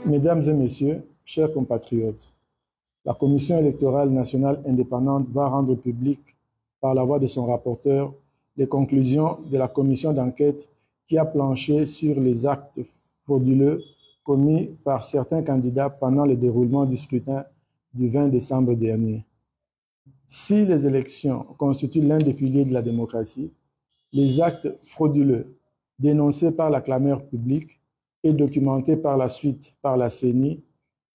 Mesdames et messieurs, chers compatriotes, la Commission électorale nationale indépendante va rendre public, par la voix de son rapporteur, les conclusions de la commission d'enquête qui a planché sur les actes frauduleux commis par certains candidats pendant le déroulement du scrutin du 20 décembre dernier. Si les élections constituent l'un des piliers de la démocratie, les actes frauduleux dénoncés par la clameur publique et documentés par la suite par la CENI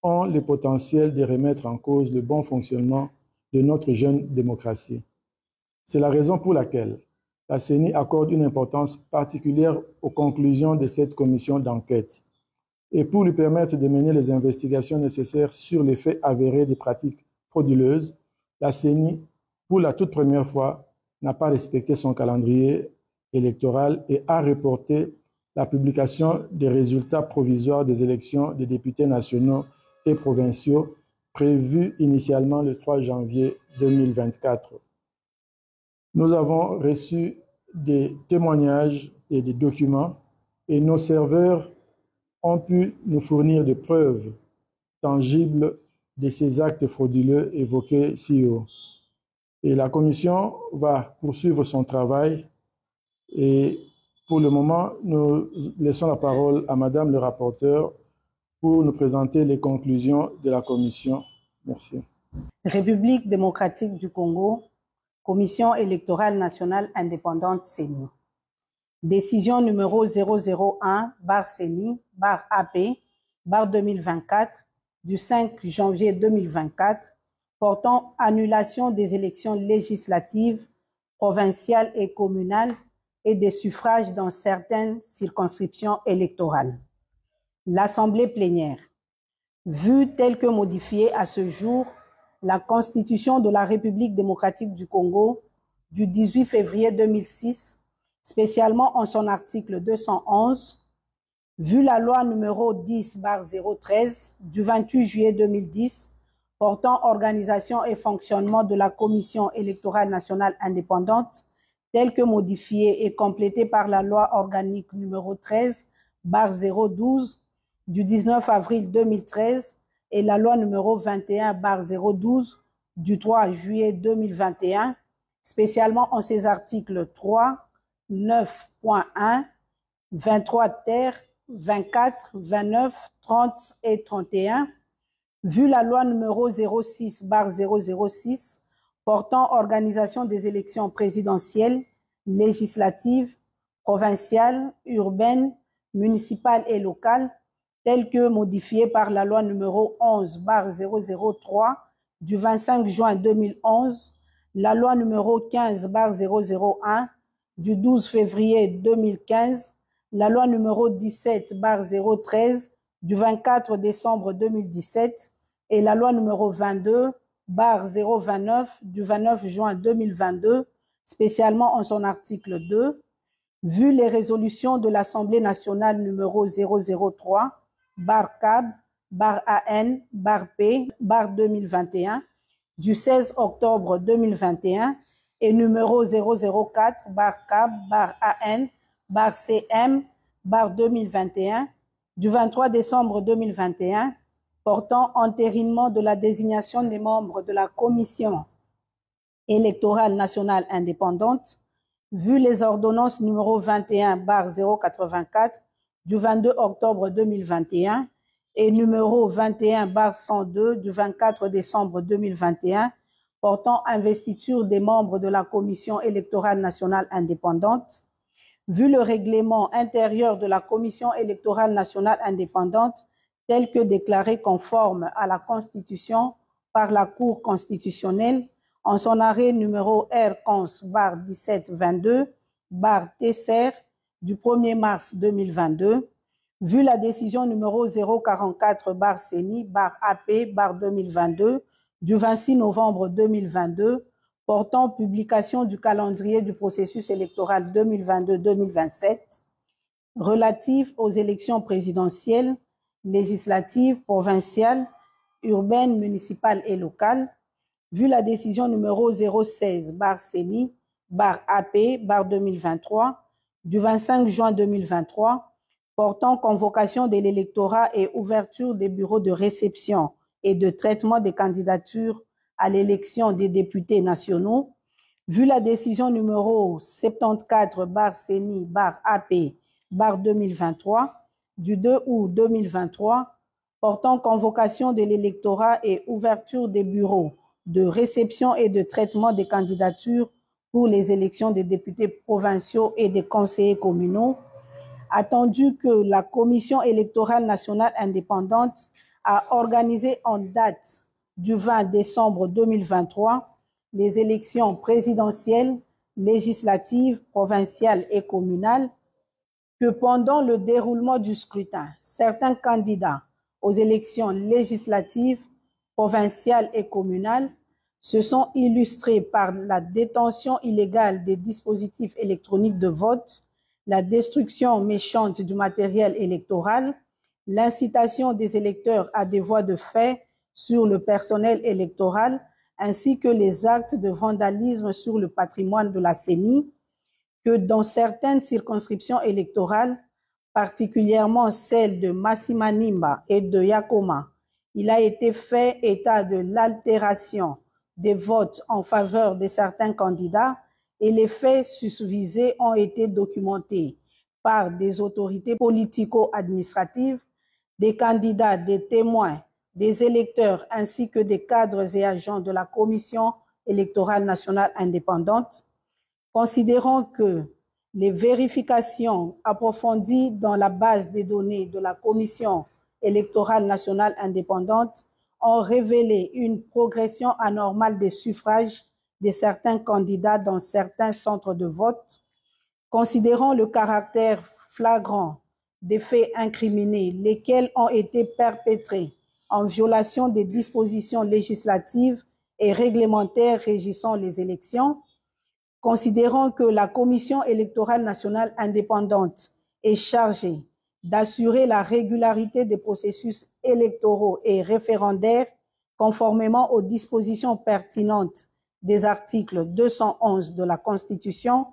ont le potentiel de remettre en cause le bon fonctionnement de notre jeune démocratie. C'est la raison pour laquelle la CENI accorde une importance particulière aux conclusions de cette commission d'enquête. Et pour lui permettre de mener les investigations nécessaires sur les faits avérés des pratiques frauduleuses, la CENI, pour la toute première fois, n'a pas respecté son calendrier électoral et a reporté la publication des résultats provisoires des élections des députés nationaux et provinciaux prévues initialement le 3 janvier 2024. Nous avons reçu des témoignages et des documents et nos serveurs ont pu nous fournir des preuves tangibles de ces actes frauduleux évoqués si haut. Et la commission va poursuivre son travail et pour le moment, nous laissons la parole à Madame le rapporteur pour nous présenter les conclusions de la commission. Merci. République démocratique du Congo, Commission électorale nationale indépendante CENI. Décision numéro 001-CENI-AP-2024 du 5 janvier 2024 portant annulation des élections législatives, provinciales et communales et des suffrages dans certaines circonscriptions électorales. L'Assemblée plénière, vue telle que modifiée à ce jour, la Constitution de la République démocratique du Congo du 18 février 2006, spécialement en son article 211, vu la loi numéro 10/013 du 28 juillet 2010 portant organisation et fonctionnement de la Commission électorale nationale indépendante, telle que modifiée et complétée par la loi organique numéro 13/012 du 19 avril 2013 et la loi numéro 21/012 du 3 juillet 2021, spécialement en ses articles 3, 9.1, 23 ter, 24, 29, 30 et 31, vu la loi numéro 06/006 portant organisation des élections présidentielles, législatives, provinciales, urbaines, municipales et locales, telle que modifiée par la loi numéro 11/003 du 25 juin 2011, la loi numéro 15/001 du 12 février 2015, la loi numéro 17/013 du 24 décembre 2017 et la loi numéro 22/029 du 29 juin 2022, spécialement en son article 2, vu les résolutions de l'Assemblée nationale numéro 003/CAB/AN/P/2021 du 16 octobre 2021 et numéro 004/CAB/AN/CM/2021 du 23 décembre 2021 portant entérinement de la désignation des membres de la Commission électorale nationale indépendante, vu les ordonnances numéro 21/084 du 22 octobre 2021 et numéro 21/102 du 24 décembre 2021 portant investiture des membres de la Commission électorale nationale indépendante, vu le règlement intérieur de la Commission électorale nationale indépendante tel que déclaré conforme à la Constitution par la Cour constitutionnelle en son arrêt numéro R-11/1722/TCR du 1er mars 2022, vu la décision numéro 044/CENI/AP/2022 du 26 novembre 2022 portant publication du calendrier du processus électoral 2022-2027 relatif aux élections présidentielles, législatives, provinciales, urbaines, municipales et locales, vu la décision numéro 016/CENI/AP/2023 du 25 juin 2023 portant convocation de l'électorat et ouverture des bureaux de réception et de traitement des candidatures à l'élection des députés nationaux, vu la décision numéro 74/CENI/AP/2023 du 2 août 2023 portant convocation de l'électorat et ouverture des bureaux de réception et de traitement des candidatures pour les élections des députés provinciaux et des conseillers communaux, attendu que la Commission électorale nationale indépendante a organisé en date du 20 décembre 2023 les élections présidentielles, législatives, provinciales et communales, que pendant le déroulement du scrutin, certains candidats aux élections législatives, provinciales et communales se sont illustrés par la détention illégale des dispositifs électroniques de vote, la destruction méchante du matériel électoral, l'incitation des électeurs à des voies de fait sur le personnel électoral, ainsi que les actes de vandalisme sur le patrimoine de la CENI, que dans certaines circonscriptions électorales, particulièrement celles de Massimanimba et de Yakoma, il a été fait état de l'altération des votes en faveur de certains candidats et les faits susvisés ont été documentés par des autorités politico-administratives, des candidats, des témoins, des électeurs ainsi que des cadres et agents de la Commission électorale nationale indépendante. Considérant que les vérifications approfondies dans la base des données de la Commission électorale nationale indépendante ont révélé une progression anormale des suffrages de certains candidats dans certains centres de vote, considérant le caractère flagrant des faits incriminés, lesquels ont été perpétrés en violation des dispositions législatives et réglementaires régissant les élections, considérant que la Commission électorale nationale indépendante est chargée d'assurer la régularité des processus électoraux et référendaires conformément aux dispositions pertinentes des articles 211 de la Constitution,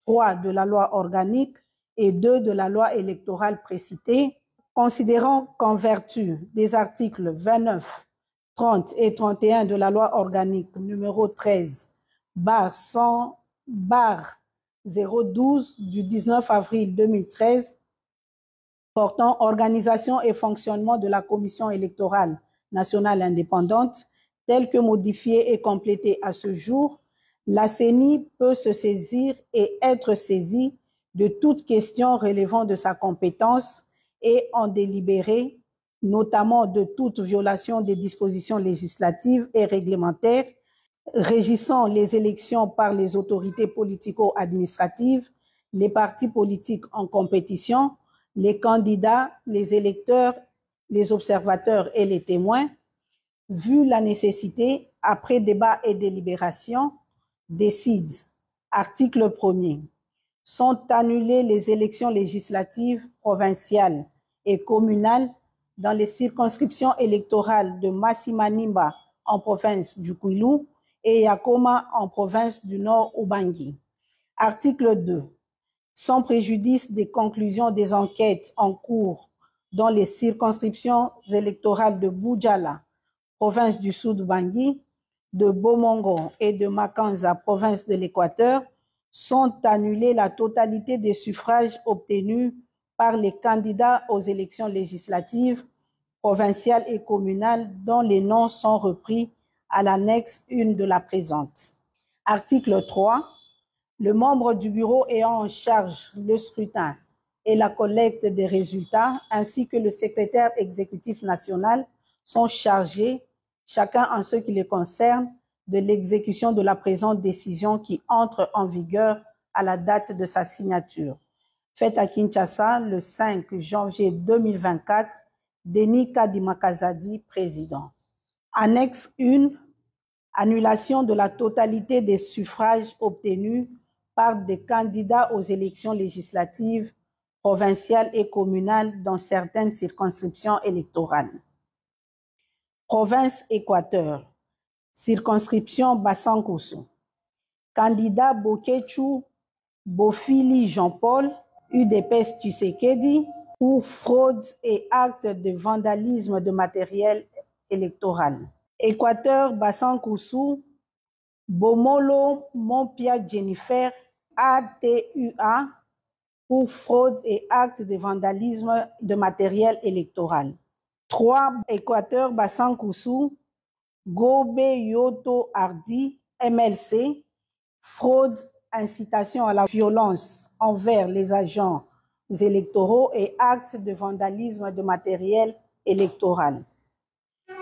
3 de la loi organique et 2 de la loi électorale précitée, considérant qu'en vertu des articles 29, 30 et 31 de la loi organique numéro 13/012 du 19 avril 2013 portant organisation et fonctionnement de la Commission électorale nationale indépendante, telle que modifiée et complétée à ce jour, la CENI peut se saisir et être saisie de toute question relevant de sa compétence et en délibérer, notamment de toute violation des dispositions législatives et réglementaires régissant les élections par les autorités politico-administratives, les partis politiques en compétition, les candidats, les électeurs, les observateurs et les témoins, vu la nécessité, après débat et délibération, décide, article 1er, sont annulées les élections législatives, provinciales et communales dans les circonscriptions électorales de Massimanimba en province du Kwilu et Yakoma en province du Nord Ubangi. Article 2. Sans préjudice des conclusions des enquêtes en cours dans les circonscriptions électorales de Boudjala, province du Sud Ubangi, de Bomongo et de Makanza, province de l'Équateur, sont annulés la totalité des suffrages obtenus par les candidats aux élections législatives, provinciales et communales dont les noms sont repris à l'annexe 1 de la présente. Article 3. Le membre du bureau ayant en charge le scrutin et la collecte des résultats, ainsi que le secrétaire exécutif national, sont chargés, chacun en ce qui les concerne, de l'exécution de la présente décision qui entre en vigueur à la date de sa signature. Faite à Kinshasa le 5 janvier 2024, Denis Kadima-Kazadi, président. Annexe 1. Annulation de la totalité des suffrages obtenus par des candidats aux élections législatives, provinciales et communales dans certaines circonscriptions électorales. Province Équateur. Circonscription Bassankosso. Candidat Bokechu Bofili Jean-Paul, UDPS Tshisekedi, pour fraude et actes de vandalisme de matériel électoral. Équateur Bassan-Koussou, Bomolo Mompia Jennifer, ATUA, pour fraude et actes de vandalisme de matériel électoral. 3. Équateur Bassan-Koussou, Gobe Yoto Hardy, MLC, fraude, incitation à la violence envers les agents électoraux et actes de vandalisme de matériel électoral.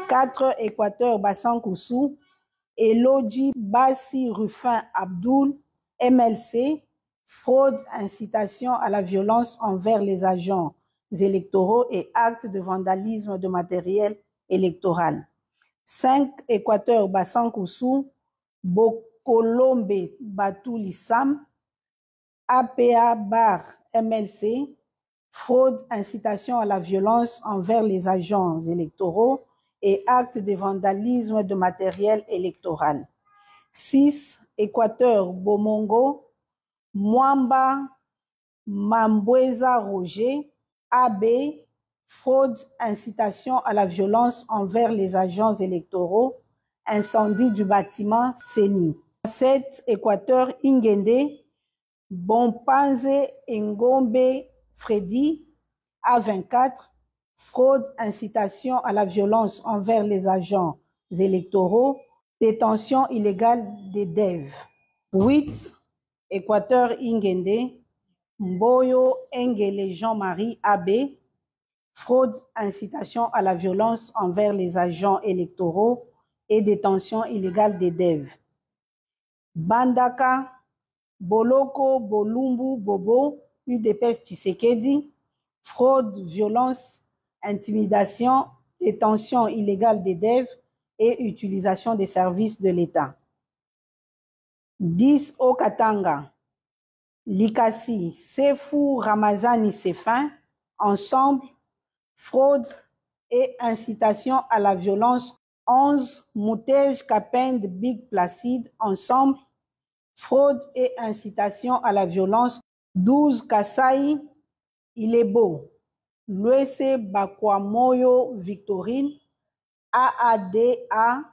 4. Équateur Bassan-Koussou, Elodji Bassi Rufin Abdoul, MLC, fraude, incitation à la violence envers les agents électoraux et actes de vandalisme de matériel électoral. 5. Équateur Bassan-Koussou, Bokolombe Batoulisam, APA Bar MLC, fraude, incitation à la violence envers les agents électoraux et actes de vandalisme de matériel électoral. 6. Équateur Bomongo, Mwamba Mambweza Roger, AB, fraude, incitation à la violence envers les agents électoraux, incendie du bâtiment CENI. 7. Équateur Ingende, Bompanze Ngombe Freddy, A24, fraude, incitation à la violence envers les agents électoraux, détention illégale des DEV. 8. Équateur Ingende, Mboyo Engele Jean-Marie AB, fraude, incitation à la violence envers les agents électoraux et détention illégale des DEV. Bandaka Boloko Bolumbu Bobo, UDPS Tshisekedi, fraude, violence, intimidation, détention illégale des DEV et utilisation des services de l'État. 10. Okatanga, Likasi, Sefou Ramazani Sefin, ensemble, fraude et incitation à la violence. 11. Moutej Kapend Big Placide, ensemble, fraude et incitation à la violence. 12. Kasai Ilebo, Luese Bakwamoyo Victorine, AADA,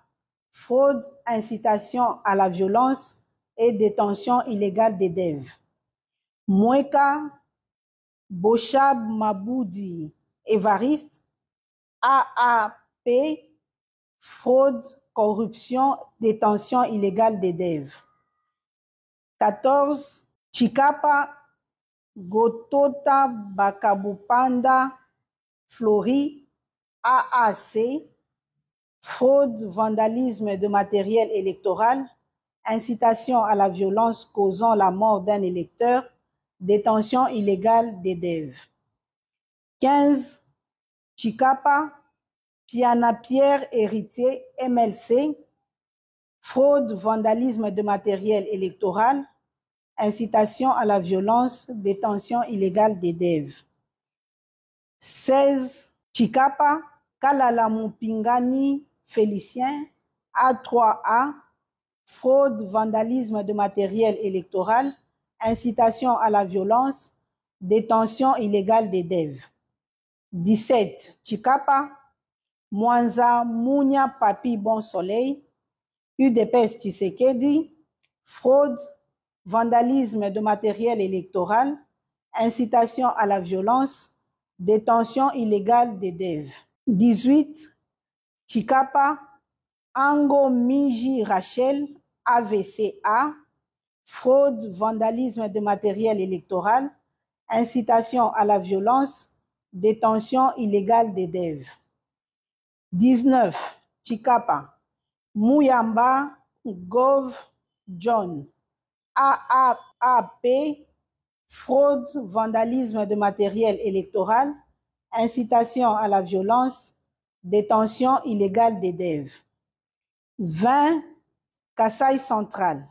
fraude, incitation à la violence et détention illégale des DEV. Mweka Boshab Maboudi Évariste, AAP, fraude, corruption, détention illégale des DEV. 14. Chikapa Gotota Bakabupanda Flori, AAC, fraude, vandalisme de matériel électoral, incitation à la violence causant la mort d'un électeur, détention illégale des DEV. 15. Chikapa Piana Pierre Héritier, MLC, fraude, vandalisme de matériel électoral, incitation à la violence, détention illégale des DEV. 16. Chikapa Kalala Mupingani Félicien, A3A, fraude, vandalisme de matériel électoral, incitation à la violence, détention illégale des DEV. 17. Chikapa Mwanza Mounia Papi Bon Soleil, UDPS Tshisekedi, fraude, vandalisme de matériel électoral, incitation à la violence, détention illégale des DEV. 18. Chikapa Ango Miji Rachel, AVCA, fraude, vandalisme de matériel électoral, incitation à la violence, détention illégale des DEV. 19. Chikapa Mouyamba Gov John, AAP, fraude, vandalisme de matériel électoral, incitation à la violence, détention illégale des DEV. 20. Kasaï Central,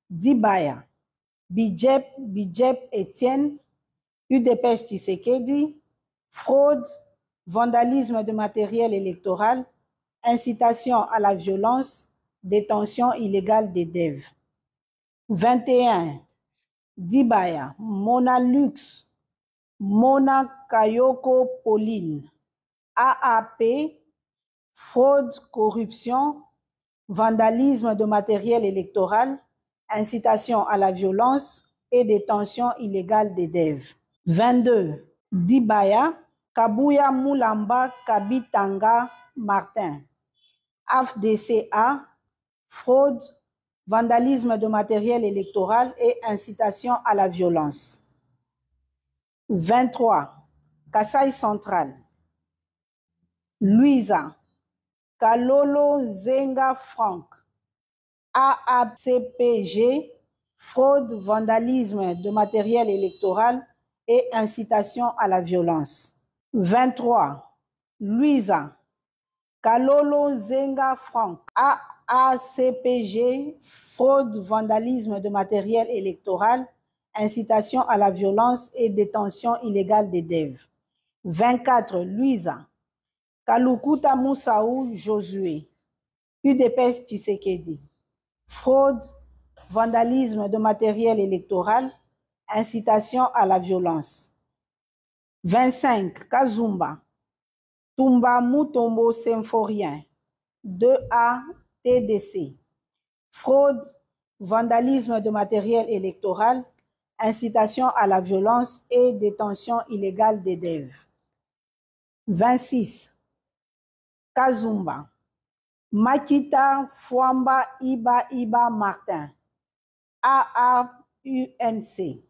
Dibaya, Bidjep Etienne, UDPS Tshisekedi, fraude, vandalisme de matériel électoral, incitation à la violence, détention illégale des DEV. 21. Dibaya, Mona Lux, Mona Kayoko Pauline, AAP, fraude, corruption, vandalisme de matériel électoral, incitation à la violence et détention illégale des DEV. 22. Dibaya, Kabuya Moulamba Kabitanga Martin, AFDCA, fraude, vandalisme de matériel électoral et incitation à la violence. 23. Kasaï Central, Louisa, Kalolo Zenga Franck, AACPG, fraude, vandalisme de matériel électoral et incitation à la violence. 23. Louisa, Kalolo Zenga Franck, AACPG, fraude, vandalisme de matériel électoral, incitation à la violence et détention illégale des DEV. 24. Louisa, Kalukuta Moussaou Josué, UDPS Tshisekedi, fraude, vandalisme de matériel électoral, incitation à la violence. 25. Kazumba, Tumba Mutombo Symphorien, 2A TDC, fraude, vandalisme de matériel électoral, incitation à la violence et détention illégale des DEV. 26. Kazumba, Makita Fwamba Iba Martin, AAUNC,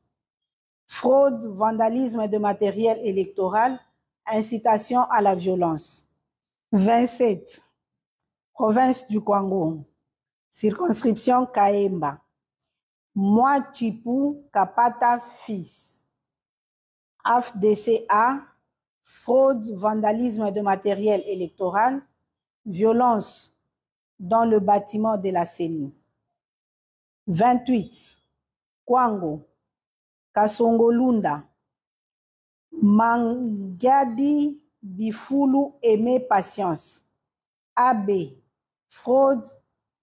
fraude, vandalisme de matériel électoral, incitation à la violence. 27. Province du Kwango, circonscription Kaemba, Mwachipu Kapata Fils, AFDCA, fraude, vandalisme de matériel électoral, violence dans le bâtiment de la CENI. 28. Kwango, Kasongolunda, Mangiadi Bifulu Aimé Patience, AB, fraude,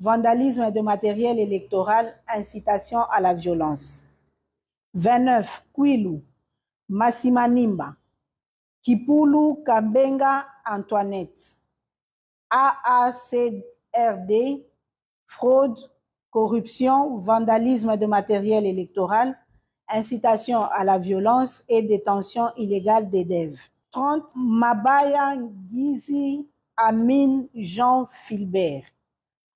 vandalisme de matériel électoral, incitation à la violence. 29. Kwilu, Massimanimba, Kipulu Kambenga Antoinette, AACRD, fraude, corruption, vandalisme de matériel électoral, incitation à la violence et détention illégale des DEV. 30. Mabaya Gizi Amin Jean Philbert,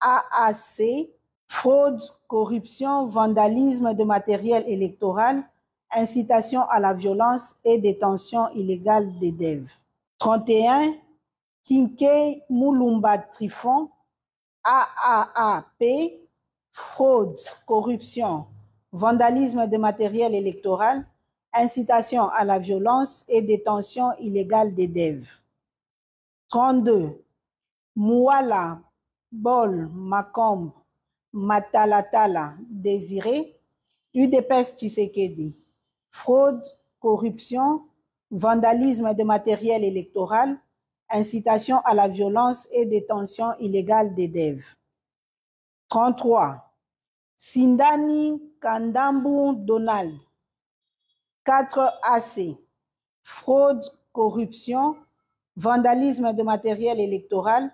AAC, fraude, corruption, vandalisme de matériel électoral, incitation à la violence et détention illégale des DEV. 31. Kinke Moulumba Trifon, AAAP, fraude, corruption, vandalisme de matériel électoral, incitation à la violence et détention illégale des DEV. 32. Mouala Bol Makombe Matalatala Désiré, UDPS Tshisekedi, fraude, corruption, vandalisme de matériel électoral, incitation à la violence et détention illégale des DEV. 33. Sindani Kandambu Donald, 4AC, fraude, corruption, vandalisme de matériel électoral,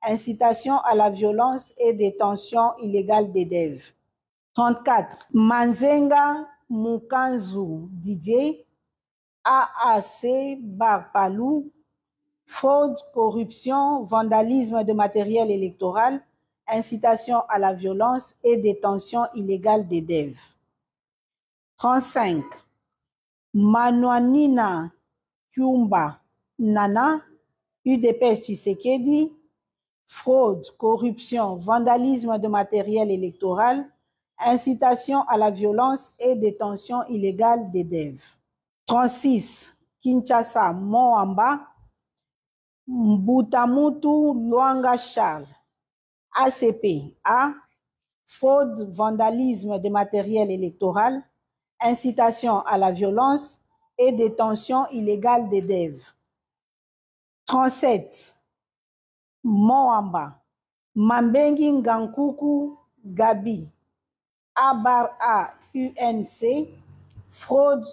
incitation à la violence et détention illégale des DEV. 34. Manzenga Mukanzu Didier, AAC Barpalou, fraude, corruption, vandalisme de matériel électoral, incitation à la violence et détention illégale des DEV. 35. Manouanina Kyumba Nana, UDPS Tshisekedi, fraude, corruption, vandalisme de matériel électoral, incitation à la violence et détention illégale des DEV. 36. Kinshasa Moamba, Mbutamutu Luanga Charles, ACP, A, fraude, vandalisme de matériel électoral, incitation à la violence et détention illégale des DEV. 37. Moamba, Mambengi Ngankuku Gabi, Abar A, UNC, fraude,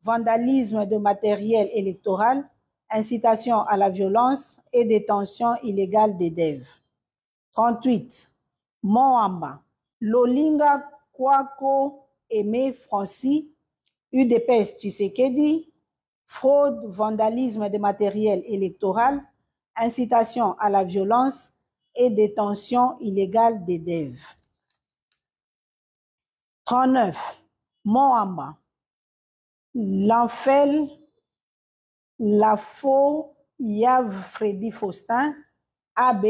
vandalisme de matériel électoral, incitation à la violence et détention illégale des DEV. 38. Moamba, Lolinga Kwako Aimé Francis, UDPS Tshisekedi, fraude, vandalisme de matériel électoral, incitation à la violence et détention illégale des DEV. 39. Moamba, L'Enfel, Lafo, Yav Freddy Faustin, AB,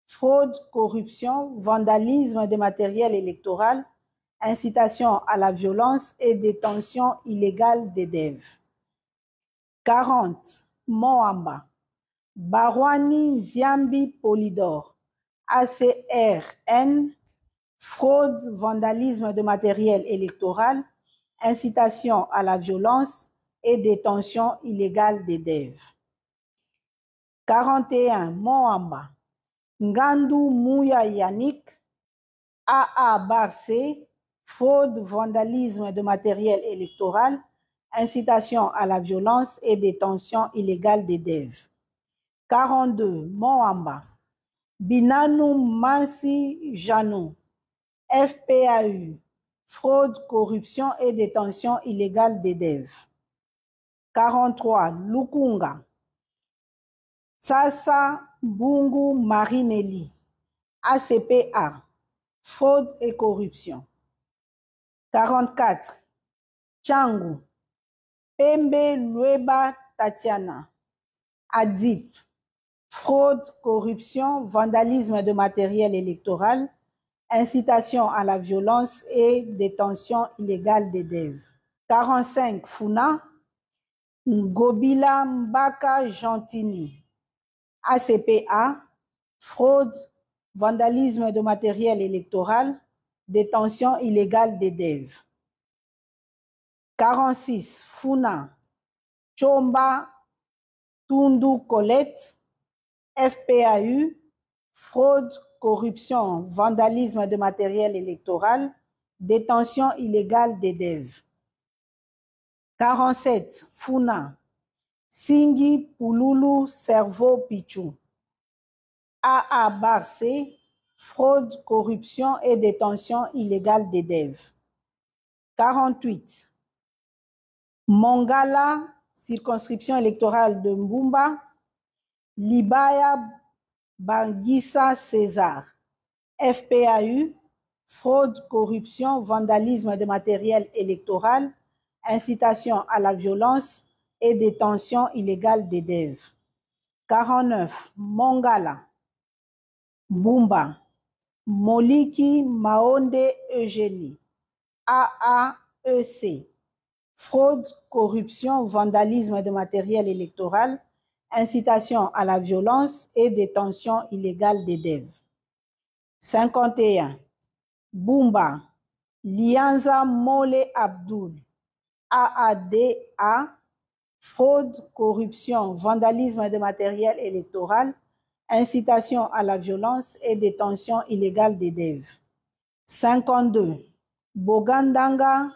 fraude, corruption, vandalisme de matériel électoral, incitation à la violence et détention illégale des DEV. 40. Moamba, Barwani Ziambi Polydor, ACRN, fraude, vandalisme de matériel électoral, incitation à la violence et détention illégale des DEV. 41. Moamba, Ngandou Mouya Yannick, AA Barcé, fraude, vandalisme de matériel électoral, incitation à la violence et détention illégale des DEV. 42. Moamba, Binanou Mansi Janou, FPAU, fraude, corruption et détention illégale des DEV. 43. Lukunga, Sasa Bungu Marinelli, ACPA, fraude et corruption. 44. Tchangu, Pembe Lueba Tatiana, ADIP, fraude, corruption, vandalisme de matériel électoral, incitation à la violence et détention illégale des DEV. 45. Funa, Ngobila Mbaka Gentini, ACPA, fraude, vandalisme de matériel électoral, détention illégale des DEV. 46. Funa, Chomba Tundu Colette, FPAU, fraude, corruption, vandalisme de matériel électoral, détention illégale des DEV. 47. Funa, Singi Pululu Cerveau Pichou, AA Barcé, fraude, corruption et détention illégale des DEV. 48. Mongala, circonscription électorale de Mbumba, Libaya Bangissa César, FPAU, fraude, corruption, vandalisme de matériel électoral, incitation à la violence et détention illégale des DEV. 49. Mongala, Bumba, Moliki Maonde Eugénie, AAEC, fraude, corruption, vandalisme de matériel électoral, incitation à la violence et détention illégale des DEV. 51. Bumba, Lianza Mole Abdul, AADA, fraude, corruption, vandalisme de matériel électoral, incitation à la violence et détention illégale des DEV. 52. Bogandanga,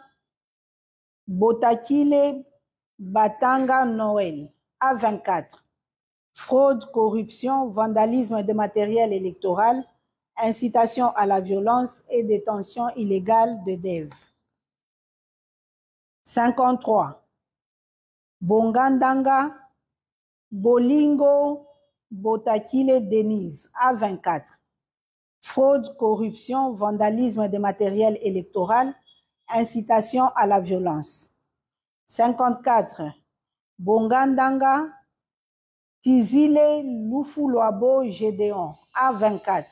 Botakile, Batanga Noël, A24, fraude, corruption, vandalisme de matériel électoral, incitation à la violence et détention illégale de DEV. 53. Bongandanga, Bolingo, Botakile Denise, A24, fraude, corruption, vandalisme de matériel électoral, incitation à la violence. 54. Bongandanga, Tizile Lufuloabo Gédéon, A24,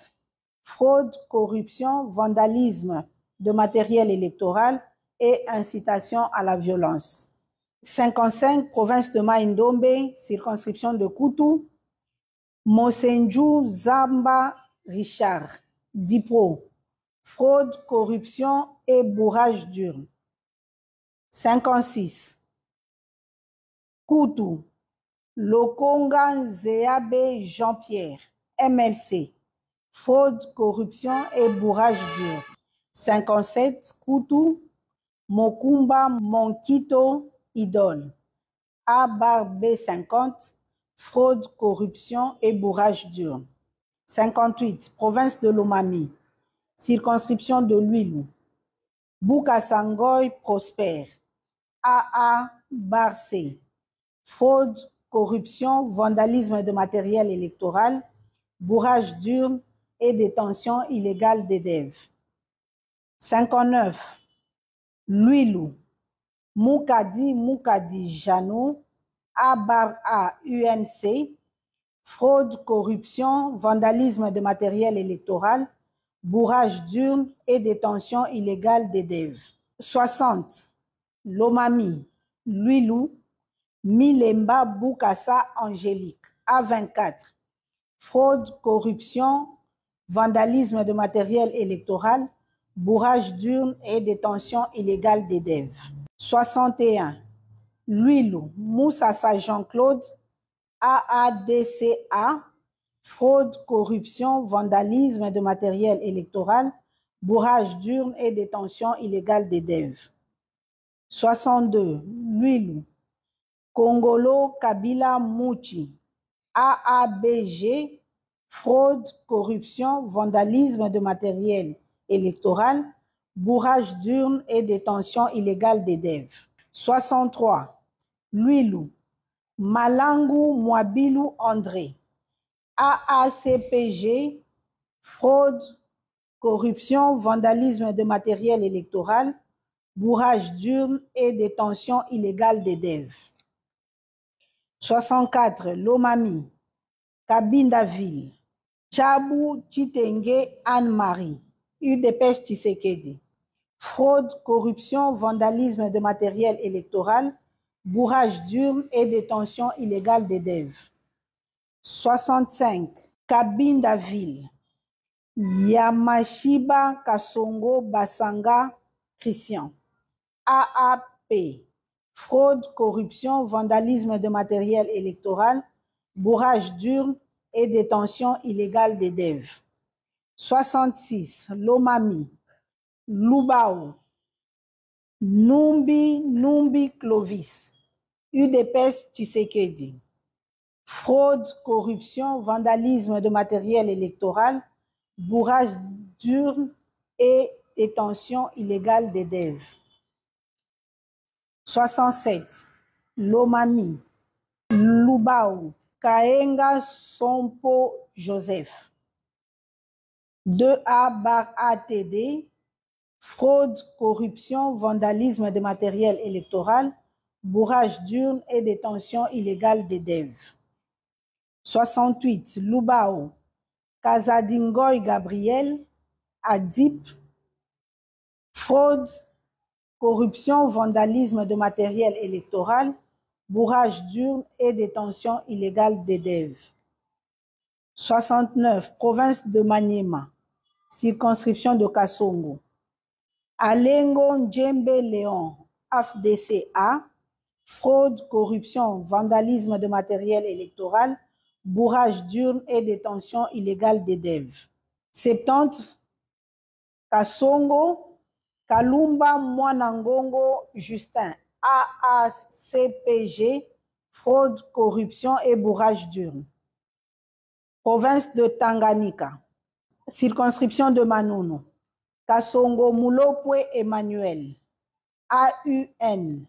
fraude, corruption, vandalisme de matériel électoral et incitation à la violence. 55. Province de Mai-Ndombe, circonscription de Koutou, Mosenju Zamba Richard, Dipro, fraude, corruption et bourrage d'urne. 56. Koutou, Lokonga Zéabe Jean-Pierre, MLC, fraude, corruption et bourrage d'urne. 57. Koutou, Mokumba Monkito Idole. A/B50, fraude, corruption et bourrage d'urne. 58, province de Lomami, circonscription de Luilou. Bouka-Sangoy Prosper. AA/C, fraude, corruption, vandalisme de matériel électoral, bourrage d'urne et détention illégale des DEV. 59, Luilou. Moukadi Jano, A/A UNC, fraude, corruption, vandalisme de matériel électoral, bourrage d'urne et détention illégale des DEV. 60, Lomami, Luilou, Milemba Boukassa Angélique, A24, fraude, corruption, vandalisme de matériel électoral, bourrage d'urne et détention illégale des DEV. 61, Luilou, Moussassa Jean-Claude, AADCA, fraude, corruption, vandalisme de matériel électoral, bourrage d'urne et détention illégale des DEV. 62, Luilou, Kongolo Kabila Mouchi, AABG, fraude, corruption, vandalisme de matériel électoral, bourrage d'urne et détention illégale des DEV. 63, Luilou, Malangu Mwabilou André, AACPG, fraude, corruption, vandalisme de matériel électoral, bourrage d'urne et détention illégale des DEV. 64, Lomami, Kabindaville, Tchabou Chitenge Anne-Marie, UDPS Tshisekedi, fraude, corruption, vandalisme de matériel électoral, bourrage d'urne et détention illégale des DEV. 65, Kabindaville, Yamashiba Kasongo Basanga Christian, AAP, fraude, corruption, vandalisme de matériel électoral, bourrage d'urne et détention illégale des DEV. 66, Lomami, Lubao, Numbi Clovis, UDPS Tshisekedi, fraude, corruption, vandalisme de matériel électoral, bourrage d'urne et détention illégale des DEV. 67, Lomami, Lubao, Kaenga Sompo Joseph, 2A/ATD, fraude, corruption, vandalisme de matériel électoral, bourrage d'urne et détention illégale des DEV. 68, Lubao, Kazadingoy Gabriel, ADIP, fraude, corruption, vandalisme de matériel électoral, bourrage d'urne et détention illégale des DEV. 69, province de Maniema, circonscription de Kasongo. Alengo Ndjembe Léon, AFDCA, fraude, corruption, vandalisme de matériel électoral, bourrage d'urne et détention illégale des DEV. 70, Kasongo, Kalumba Mwanangongo Justin, AACPG, fraude, corruption et bourrage d'urne. Province de Tanganyika, circonscription de Manono, Kasongo Mulopwe Emmanuel, AUN,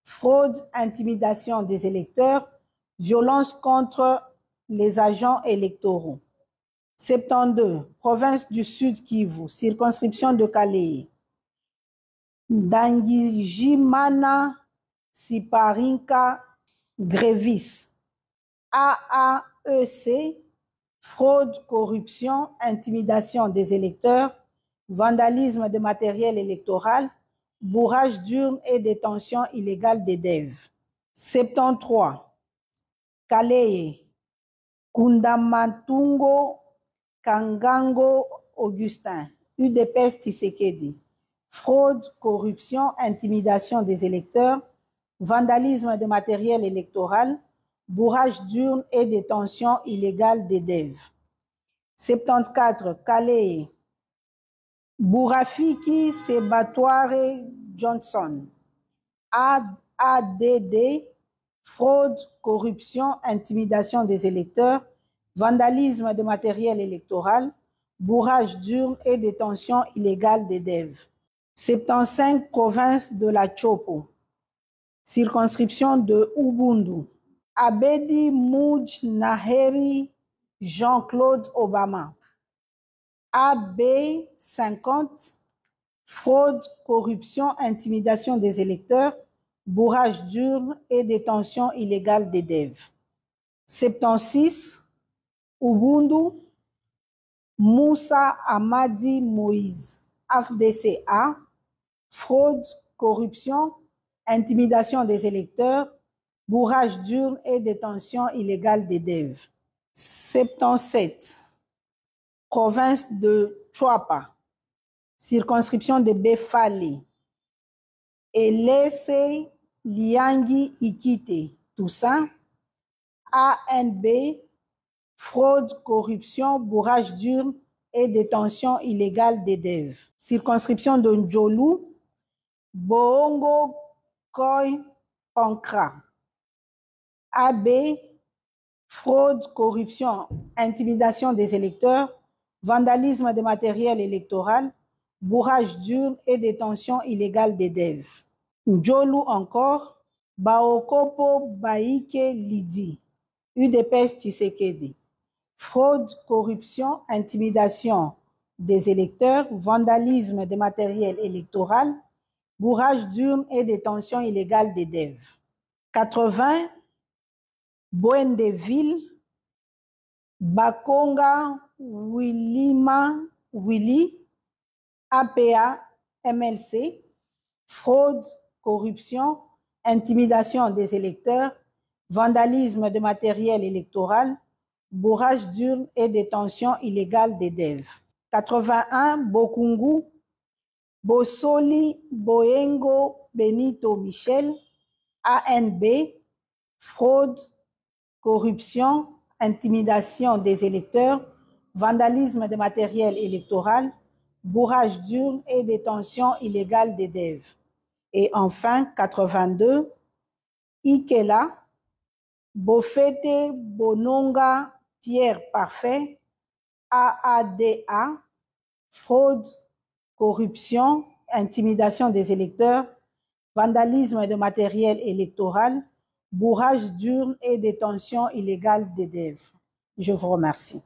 fraude, intimidation des électeurs, violence contre les agents électoraux. 72, province du Sud Kivu, circonscription de Kalei, Dangijimana Siparinka Grévis, AAEC, fraude, corruption, intimidation des électeurs, vandalisme de matériel électoral, bourrage d'urne et détention illégale des DEV. 73, Kaleye, Kundamatungo Kangango Augustin, UDPS Tshisekedi, fraude, corruption, intimidation des électeurs, vandalisme de matériel électoral, bourrage d'urne et détention illégale des DEV. 74, Kaleye, Bourafiki Sebatware Johnson. ADD, fraude, corruption, intimidation des électeurs, vandalisme de matériel électoral, bourrage d'urnes et détention illégale des DEV. 75 provinces de la Chopo. Circonscription de Ubundu. Abedi Mouj Naheri Jean-Claude Obama. AB 50, fraude, corruption, intimidation des électeurs, bourrage d'urnes et détention illégale des DEV. 76, Ubundu, Moussa Amadi Moïse, AFDCA, fraude, corruption, intimidation des électeurs, bourrage d'urnes et détention illégale des DEV. 77, province de Chouapa, circonscription de Befali, Elese Liangi Ikite, Toussaint, ANB, fraude, corruption, bourrage d'urnes et détention illégale des DEV. Circonscription de Ndjolu, Boongo Koy Pankra. AB, fraude, corruption, intimidation des électeurs, vandalisme de matériel électoral, bourrage d'urnes et détention illégale des DEV. Ndjolu encore, Baokopo Baike Lidi, UDPS Tshisekedi. Fraude, corruption, intimidation des électeurs, vandalisme de matériel électoral, bourrage d'urnes et détention illégale des DEV. 80, Boendeville, Bakonga Willima Willy, APA MLC, fraude, corruption, intimidation des électeurs, vandalisme de matériel électoral, bourrage d'urnes et détention illégale des DEV. 81, Bokungu, Bosoli Boengo Benito Michel, ANB, fraude, corruption, intimidation des électeurs, vandalisme de matériel électoral, bourrage d'urnes et détention illégale des DEV. Et enfin, 82, Ikela, Bofete Bononga Pierre Parfait, AADA, fraude, corruption, intimidation des électeurs, vandalisme de matériel électoral, bourrage d'urnes et détention illégale des DEV. Je vous remercie.